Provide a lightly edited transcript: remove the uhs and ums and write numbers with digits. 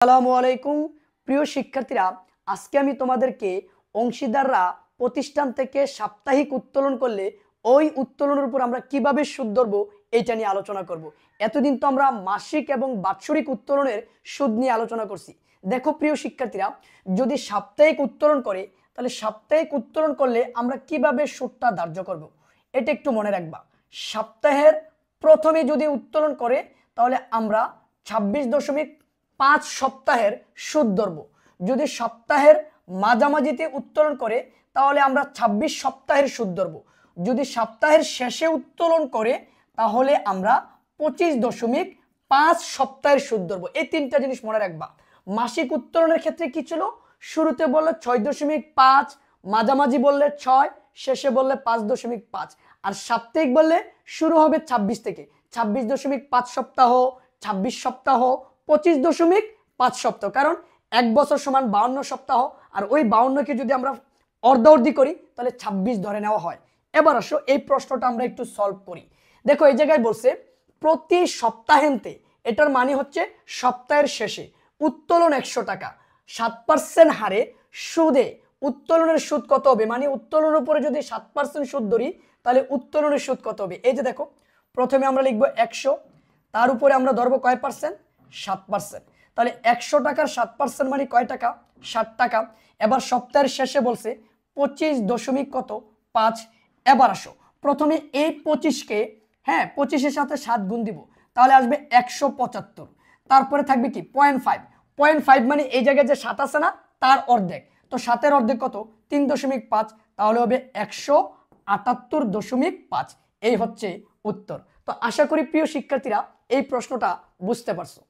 আসসালামু আলাইকুম প্রিয় শিক্ষার্থীরা, আজকে আমি তোমাদেরকে অংশীদাররা প্রতিষ্ঠান থেকে সাপ্তাহিক উত্তোলন করলে ওই উত্তোলনের উপর আমরা কিভাবে সুদ ধরবো এইটা নিয়ে আলোচনা করব। এতদিন তো আমরা মাসিক এবং বাৎসরিক উত্তোলনের সুদ নিয়ে আলোচনা করছি। দেখো প্রিয় শিক্ষার্থীরা, যদি সাপ্তাহিক উত্তোলন করে তাহলে সাপ্তাহিক উত্তোলন করলে আমরা কিভাবে সুদটা ধার্য করব এটা একটু মনে রাখবা। সপ্তাহের প্রথমে যদি উত্তোলন করে তাহলে আমরা 26.5 সপ্তাহের সুদ ধরব। যদি সপ্তাহের মাঝামাঝিতে উত্তোলন করে তাহলে আমরা 26 সপ্তাহের সুদ ধরব। যদি সপ্তাহের শেষে উত্তোলন করে তাহলে আমরা 25.5 সপ্তাহের সুদ ধরব। এই তিনটা জিনিস মনে রাখবা। মাসিক উত্তোলনের ক্ষেত্রে কি ছিল? শুরুতে বললে 6.5, মাঝামাঝি বললে 6, শেষে বললে 5.5, আর সাপ্তাহিক বললে শুরু হবে 26 থেকে। 26.5 সপ্তাহ, 26 সপ্তাহ, 25.5 সপ্তাহ, কারণ এক বছর সমান 52 সপ্তাহ, আর ওই 52কে যদি আমরা অর্ধাঅর্ধি করি তাহলে 26 ধরে নেওয়া হয়। এবার আসো এই প্রশ্নটা আমরা একটু সলভ করি। দেখো এই জায়গায় বলছে প্রতি সপ্তাহান্তে, এটার মানে হচ্ছে সপ্তাহের শেষে উত্তোলন 100 টাকা, 7% হারে সুদে উত্তোলনের সুদ কত হবে? মানে উত্তোলনের উপরে যদি 7% সুদ ধরি তাহলে উত্তোলনের সুদ কত হবে? এই যে দেখো, প্রথমে আমরা লিখবো 100, তার উপরে আমরা ধরবো কয় পার্সেন্ট? 7%। তাহলে 100 টাকার 7% মানে কয় টাকা? 60 টাকা। এবার সপ্তাহের শেষে বলছে 25.5। এবার আসো, প্রথমে এই 25কে 25-এর সাথে 7 গুণ দিব, তাহলে আসবে 175। তারপরে থাকবে কি 0.5 মানে এই জায়গায় যে 7 আছে না, তার অর্ধেক। তো 7-এর অর্ধেক কত? 3.5, তাহলে হবে 178.5। এই হচ্ছে উত্তর। তো আশা করি প্রিয় শিক্ষার্থীরা এই প্রশ্নটা বুঝতে পারছো।